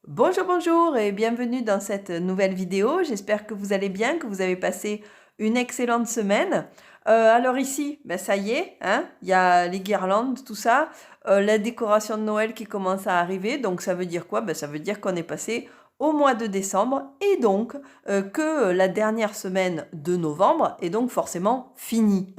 Bonjour, bonjour et bienvenue dans cette nouvelle vidéo. J'espère que vous allez bien, que vous avez passé une excellente semaine. Alors ici, ben ça y est, hein, il y a les guirlandes, tout ça, la décoration de Noël qui commence à arriver. Donc ça veut dire quoi? Ben, ça veut dire qu'on est passé au mois de décembre et donc que la dernière semaine de novembre est donc forcément finie.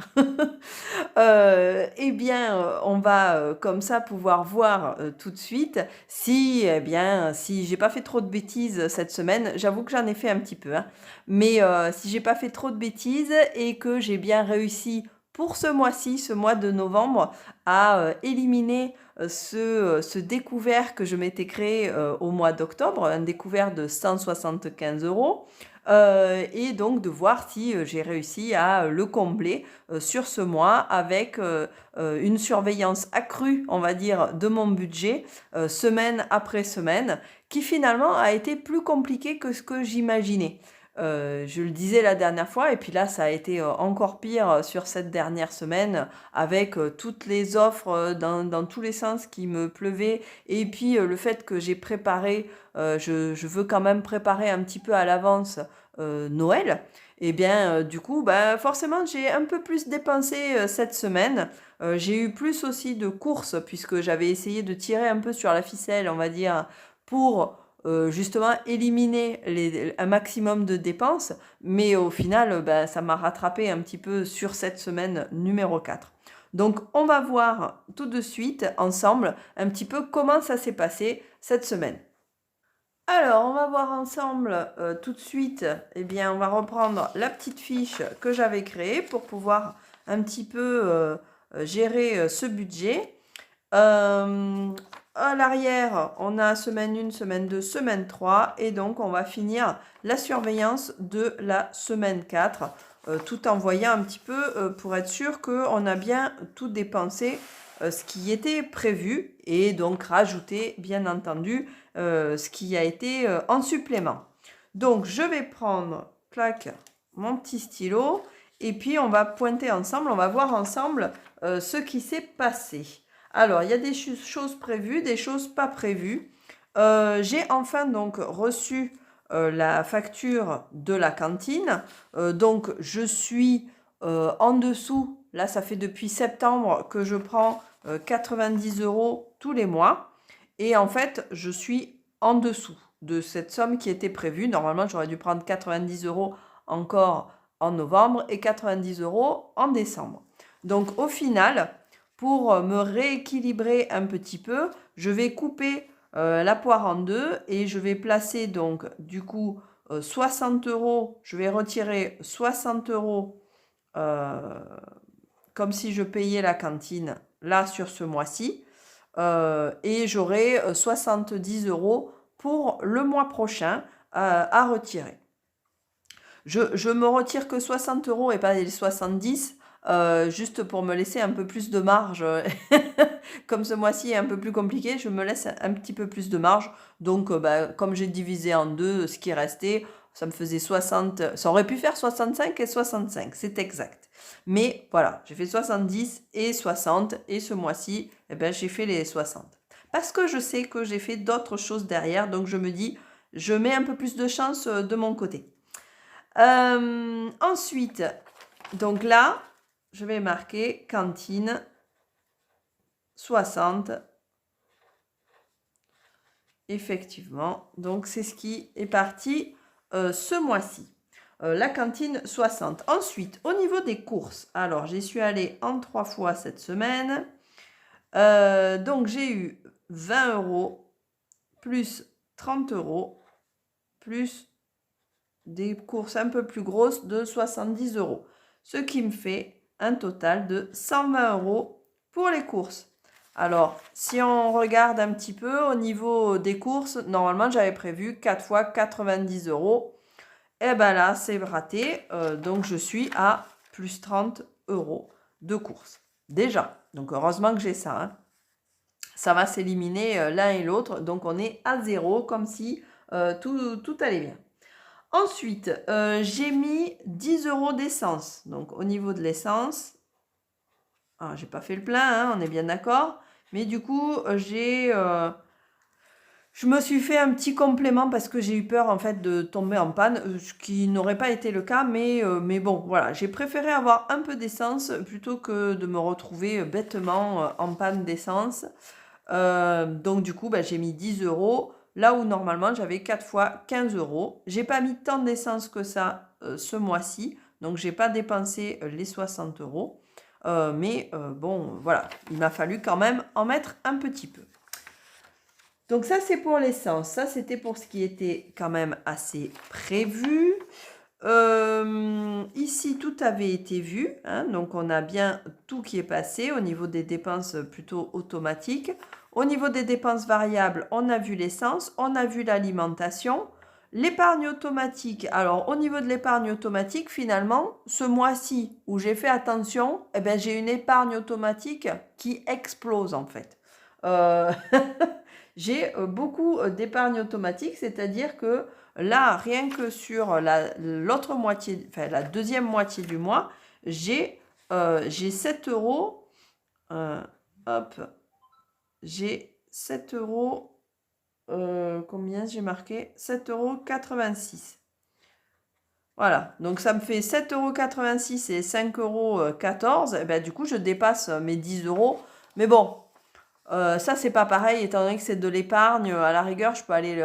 Eh bien, on va, comme ça pouvoir voir, tout de suite si, eh bien, si j'ai pas fait trop de bêtises cette semaine. J'avoue que j'en ai fait un petit peu, hein, mais si j'ai pas fait trop de bêtises et que j'ai bien réussi pour ce mois-ci, ce mois de novembre, à, éliminer, ce découvert que je m'étais créé, au mois d'octobre, un découvert de 175 €, et donc de voir si, j'ai réussi à le combler sur ce mois avec une surveillance accrue, on va dire, de mon budget, semaine après semaine, qui finalement a été plus compliqué que ce que j'imaginais. Je le disais la dernière fois et puis là, ça a été, encore pire, sur cette dernière semaine avec, toutes les offres, dans tous les sens qui me pleuvaient et puis, le fait que j'ai préparé, je veux quand même préparer un petit peu à l'avance, Noël. Et bien, du coup, bah, forcément, j'ai un peu plus dépensé, cette semaine. J'ai eu plus aussi de courses puisque j'avais essayé de tirer un peu sur la ficelle, on va dire, pour, justement éliminer un maximum de dépenses. Mais au final, bah, ça m'a rattrapé un petit peu sur cette semaine numéro 4. Donc on va voir tout de suite ensemble un petit peu comment ça s'est passé cette semaine. Alors, on va voir ensemble tout de suite, eh bien, on va reprendre la petite fiche que j'avais créée pour pouvoir un petit peu gérer ce budget. Euh, à l'arrière, on a semaine 1, semaine 2, semaine 3 et donc on va finir la surveillance de la semaine 4 tout en voyant un petit peu pour être sûr qu'on a bien tout dépensé ce qui était prévu et donc rajouter bien entendu ce qui a été en supplément. Donc je vais prendre, clac, mon petit stylo et puis on va pointer ensemble, on va voir ensemble ce qui s'est passé. Alors, il y a des choses prévues, des choses pas prévues. J'ai enfin donc reçu la facture de la cantine. Donc, je suis en dessous. Là, ça fait depuis septembre que je prends 90 € tous les mois. Et en fait, je suis en dessous de cette somme qui était prévue. Normalement, j'aurais dû prendre 90 € encore en novembre et 90 € en décembre. Donc, au final, pour me rééquilibrer un petit peu, je vais couper la poire en deux et je vais placer donc du coup 60 €, je vais retirer 60 € euh, comme si je payais la cantine là sur ce mois-ci et j'aurai 70 € pour le mois prochain à retirer. Je me retire que 60 € et pas les 70, juste pour me laisser un peu plus de marge. Comme ce mois-ci est un peu plus compliqué, je me laisse un petit peu plus de marge. Donc, bah, comme j'ai divisé en deux ce qui restait, ça me faisait 60. Ça aurait pu faire 65 et 65, c'est exact. Mais voilà, j'ai fait 70 et 60 et ce mois-ci, eh ben, j'ai fait les 60. Parce que je sais que j'ai fait d'autres choses derrière, donc je me dis, je mets un peu plus de chance de mon côté. Ensuite, donc là, je vais marquer cantine 60. Effectivement, donc c'est ce qui est parti ce mois-ci. La cantine 60. Ensuite, au niveau des courses, alors j'y suis allée en 3 fois cette semaine. Donc j'ai eu 20 € plus 30 € plus des courses un peu plus grosses de 70 €. Ce qui me fait un total de 120 € pour les courses. Alors, si on regarde un petit peu au niveau des courses, normalement j'avais prévu 4 fois 90 €. Et bien là, c'est raté. Donc je suis à plus 30 € de courses. Déjà. Donc heureusement que j'ai ça, hein. Ça va s'éliminer l'un et l'autre. Donc on est à zéro comme si tout allait bien. Ensuite, j'ai mis 10 € d'essence. Donc, au niveau de l'essence, j'ai pas fait le plein, hein, on est bien d'accord. Mais du coup, Je me suis fait un petit complément parce que j'ai eu peur en fait de tomber en panne, ce qui n'aurait pas été le cas, mais bon, voilà, j'ai préféré avoir un peu d'essence plutôt que de me retrouver bêtement en panne d'essence. Donc du coup, bah, j'ai mis 10 euros, là où normalement j'avais 4 fois 15 euros. J'ai pas mis tant d'essence que ça ce mois-ci, donc j'ai pas dépensé les 60 euros. Bon, voilà, il m'a fallu quand même en mettre un petit peu. Donc ça, c'est pour l'essence. Ça, c'était pour ce qui était quand même assez prévu. Ici, tout avait été vu, hein, donc on a bien tout qui est passé au niveau des dépenses plutôt automatiques. Au niveau des dépenses variables, on a vu l'essence, on a vu l'alimentation. L'épargne automatique, alors au niveau de l'épargne automatique, finalement, ce mois-ci où j'ai fait attention, eh ben, j'ai une épargne automatique qui explose en fait. Euh, j'ai beaucoup d'épargne automatique, c'est-à-dire que là, rien que sur l'autre moitié, enfin la deuxième moitié du mois, j'ai 7 euros. Hop, j'ai 7 euros. Combien j'ai marqué? 7,86 €. Voilà, donc ça me fait 7,86 € et 5,14 €. Et ben, du coup, je dépasse mes 10 euros. Mais bon, ça, c'est pas pareil, étant donné que c'est de l'épargne. À la rigueur, je peux aller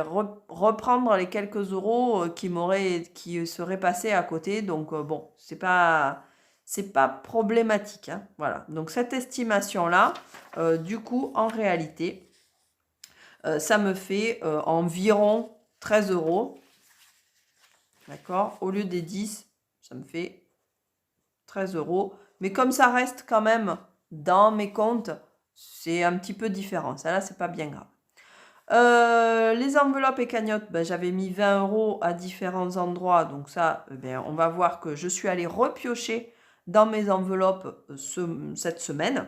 reprendre les quelques euros qui seraient passés à côté. Donc, bon, c'est pas problématique, hein. Voilà. Donc, cette estimation-là, du coup, en réalité, ça me fait environ 13 euros. D'accord? Au lieu des 10, ça me fait 13 euros. Mais comme ça reste quand même dans mes comptes, c'est un petit peu différent. Ça là, c'est pas bien grave. Les enveloppes et cagnottes, ben, j'avais mis 20 euros à différents endroits. Donc ça, ben, on va voir que je suis allée repiocher dans mes enveloppes cette semaine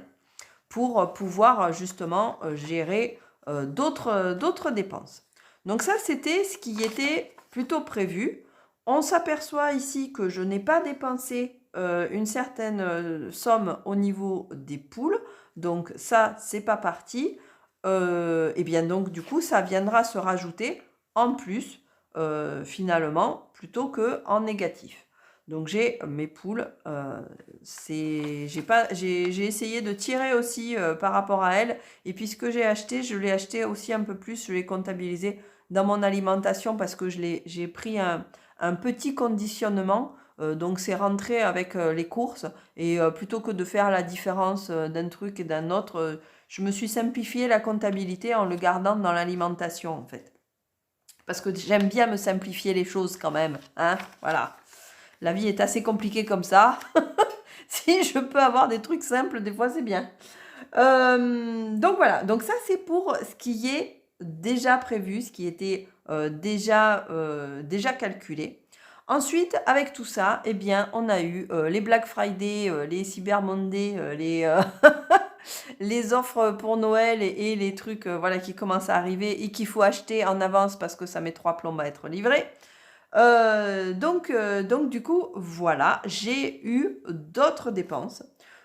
pour pouvoir justement gérer d'autres dépenses. Donc ça, c'était ce qui était plutôt prévu. On s'aperçoit ici que je n'ai pas dépensé une certaine somme au niveau des poules. Donc ça, c'est pas parti. Et bien donc du coup, ça viendra se rajouter en plus finalement plutôt que en négatif. Donc j'ai mes poules, j'ai essayé de tirer aussi par rapport à elles. Et puis ce que j'ai acheté, je l'ai acheté aussi un peu plus, je l'ai comptabilisé dans mon alimentation parce que j'ai pris un petit conditionnement. Donc c'est rentré avec les courses et plutôt que de faire la différence d'un truc et d'un autre, je me suis simplifié la comptabilité en le gardant dans l'alimentation en fait. Parce que j'aime bien me simplifier les choses quand même, hein, voilà. La vie est assez compliquée comme ça. Si je peux avoir des trucs simples, des fois c'est bien. Donc voilà, donc ça c'est pour ce qui est déjà prévu, ce qui était déjà calculé. Ensuite, avec tout ça, eh bien, on a eu les Black Friday, les Cyber Monday, les offres pour Noël et les trucs voilà, qui commencent à arriver et qu'il faut acheter en avance parce que ça met 3 plombs à être livré. Donc du coup, voilà, j'ai eu d'autres dépenses.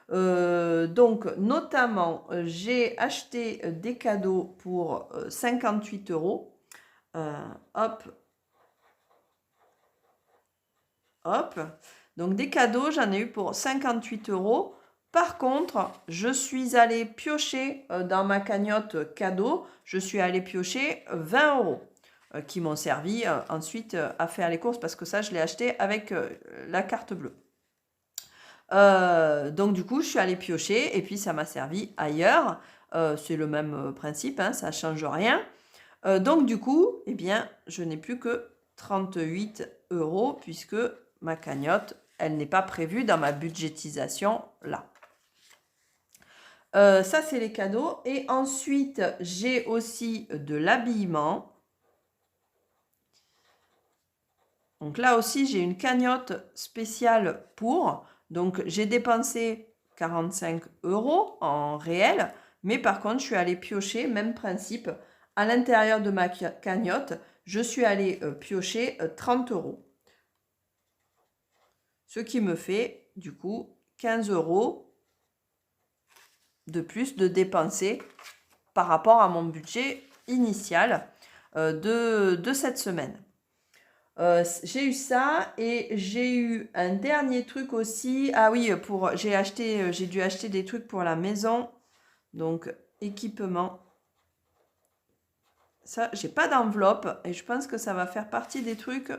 Donc, notamment, j'ai acheté des cadeaux pour 58 euros. Hop, hop. Donc, des cadeaux, j'en ai eu pour 58 euros. Par contre, je suis allée piocher dans ma cagnotte cadeau, je suis allée piocher 20 euros qui m'ont servi ensuite à faire les courses parce que ça, je l'ai acheté avec la carte bleue. Donc du coup, je suis allée piocher et puis ça m'a servi ailleurs. C'est le même principe, hein, ça ne change rien. Donc du coup, eh bien, je n'ai plus que 38 euros puisque ma cagnotte, elle n'est pas prévue dans ma budgétisation là. Ça, c'est les cadeaux. Et ensuite, j'ai aussi de l'habillement. Donc là aussi, j'ai une cagnotte spéciale pour. Donc, j'ai dépensé 45 euros en réel. Mais par contre, je suis allée piocher, même principe, à l'intérieur de ma cagnotte, je suis allée piocher 30 euros. Ce qui me fait, du coup, 15 euros de plus de dépenser par rapport à mon budget initial. de cette semaine. J'ai eu ça et j'ai eu un dernier truc aussi. Ah oui, j'ai dû acheter des trucs pour la maison. Donc, équipement. Ça, j'ai pas d'enveloppe et je pense que ça va faire partie des trucs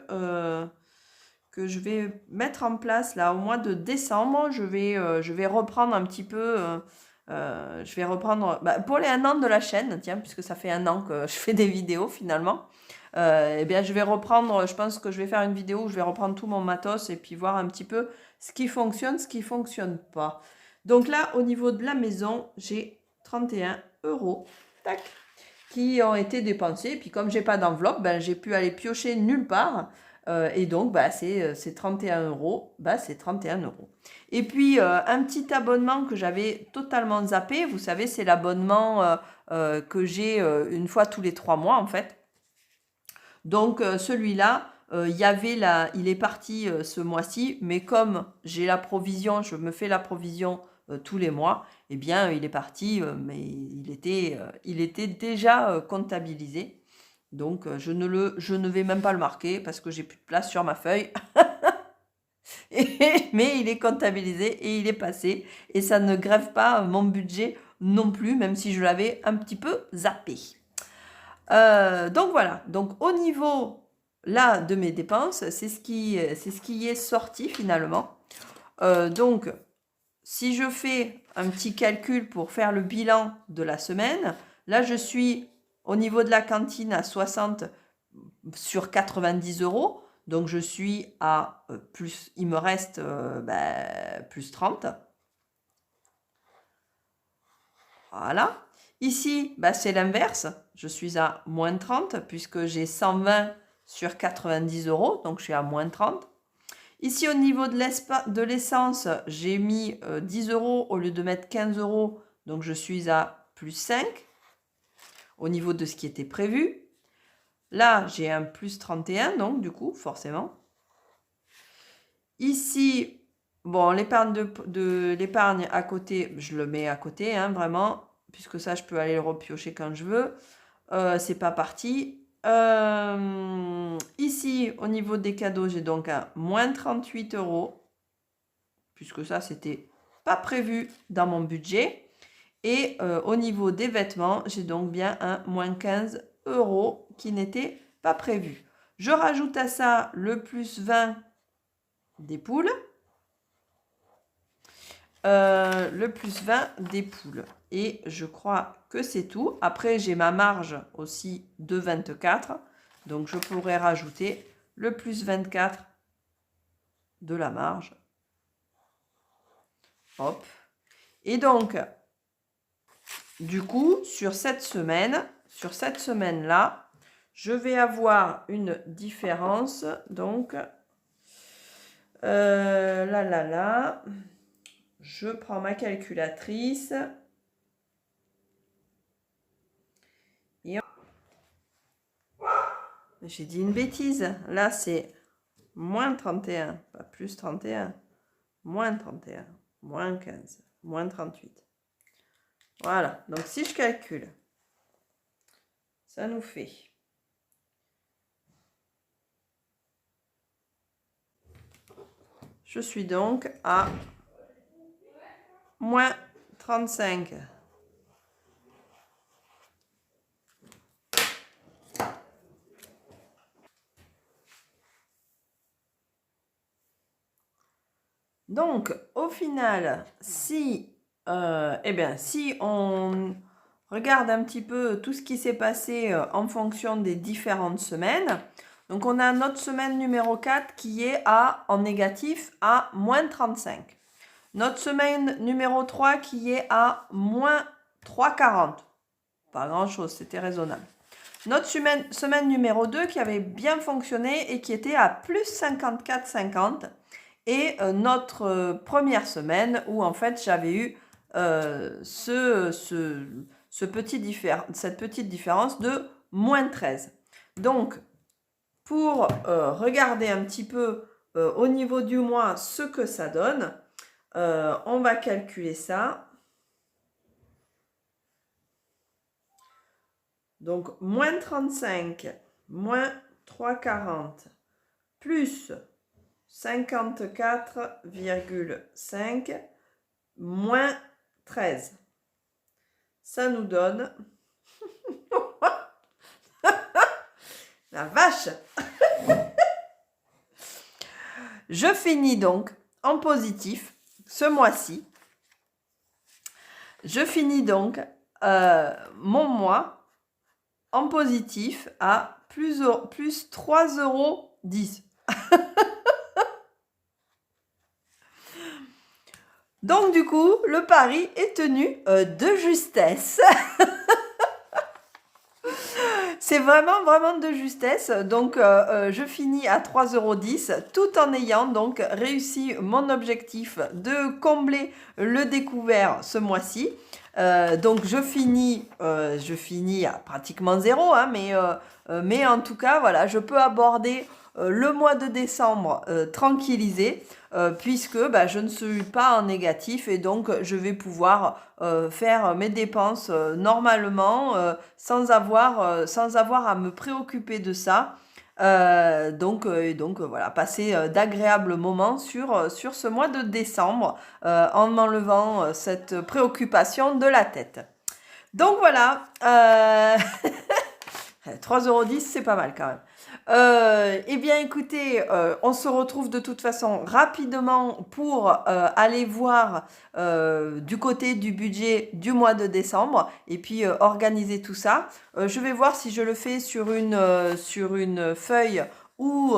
que je vais mettre en place là au mois de décembre. Je vais reprendre un petit peu. Je vais reprendre pour les 1 an de la chaîne, tiens, puisque ça fait 1 an que je fais des vidéos finalement. Eh bien, je vais reprendre, je pense que je vais faire une vidéo où je vais reprendre tout mon matos et puis voir un petit peu ce qui fonctionne, ce qui fonctionne pas. Donc là, au niveau de la maison, j'ai 31 euros, tac, qui ont été dépensés. Et puis comme j'ai pas d'enveloppe, ben, j'ai pu aller piocher nulle part. Et donc, c'est 31 euros. C'est 31 euros. Et puis, un petit abonnement que j'avais totalement zappé. Vous savez, c'est l'abonnement que j'ai une fois tous les 3 mois, en fait. Donc, celui-là, il est parti ce mois-ci. Mais comme j'ai la provision, je me fais la provision tous les mois, eh bien, il est parti, mais il était déjà comptabilisé. Donc, je ne vais même pas le marquer parce que j'ai plus de place sur ma feuille. Mais il est comptabilisé et il est passé. Et ça ne grève pas mon budget non plus, même si je l'avais un petit peu zappé. Donc voilà. Donc au niveau là de mes dépenses, c'est ce qui est sorti finalement. Donc si je fais un petit calcul pour faire le bilan de la semaine, là je suis au niveau de la cantine à 60 sur 90 euros. Donc je suis à plus, il me reste plus 30. Voilà. Ici, c'est l'inverse. Je suis à moins 30 puisque j'ai 120 sur 90 euros. Donc je suis à moins 30. Ici, au niveau de l'essence, j'ai mis 10 euros au lieu de mettre 15 euros. Donc je suis à plus 5 au niveau de ce qui était prévu. Là, j'ai un plus 31, donc du coup, forcément. Ici, bon, l'épargne l'épargne à côté, je le mets à côté, hein, vraiment, puisque ça, je peux aller le repiocher quand je veux. C'est pas parti. Ici, au niveau des cadeaux, j'ai donc un moins 38 euros, puisque ça, c'était pas prévu dans mon budget. Et au niveau des vêtements, j'ai donc bien un moins 15 euros qui n'était pas prévu. Je rajoute à ça le plus 20 des poules. Le plus 20 des poules. Et je crois que c'est tout. Après, j'ai ma marge aussi de 24. Donc, je pourrais rajouter le plus 24 de la marge. Hop. Et donc, du coup, sur cette semaine-là, je vais avoir une différence. Donc, je prends ma calculatrice. J'ai dit une bêtise. Là, c'est moins 31, pas plus 31. Moins 31, moins 15, moins 38. Voilà. Donc, si je calcule, ça nous fait... Je suis donc à moins 35. Donc, au final, si on regarde un petit peu tout ce qui s'est passé en fonction des différentes semaines, donc on a notre semaine numéro 4 qui est en négatif à moins 35. Notre semaine numéro 3 qui est à moins 3,40. Pas grand-chose, c'était raisonnable. Notre semaine numéro 2 qui avait bien fonctionné et qui était à plus 54,50. Et notre première semaine où en fait j'avais eu cette petite différence de moins 13. Donc, pour regarder un petit peu au niveau du mois ce que ça donne, on va calculer ça. Donc, moins 35, moins 3,40, plus 54,5, moins 13. Ça nous donne... La vache! Je finis donc en positif ce mois-ci. Je finis donc mon mois en positif à plus 3,10 €. Donc du coup, le pari est tenu de justesse. C'est vraiment, vraiment de justesse. Donc, je finis à 3,10 € tout en ayant donc réussi mon objectif de combler le découvert ce mois-ci. Donc, je finis à pratiquement zéro, hein, mais en tout cas, voilà, je peux aborder le mois de décembre tranquillisé. Puisque je ne suis pas en négatif et donc je vais pouvoir faire mes dépenses normalement sans avoir à me préoccuper de ça. Donc voilà, passer d'agréables moments sur ce mois de décembre en m'enlevant cette préoccupation de la tête. Donc voilà, 3,10 €, c'est pas mal quand même. Eh bien, écoutez, on se retrouve de toute façon rapidement pour aller voir du côté du budget du mois de décembre et puis organiser tout ça. Je vais voir si je le fais sur une feuille ou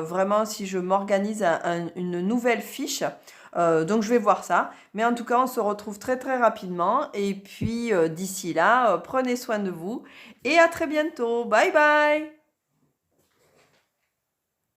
vraiment si je m'organise une nouvelle fiche. Donc, je vais voir ça. Mais en tout cas, on se retrouve très, très rapidement. Et puis, d'ici là, prenez soin de vous et à très bientôt. Bye bye!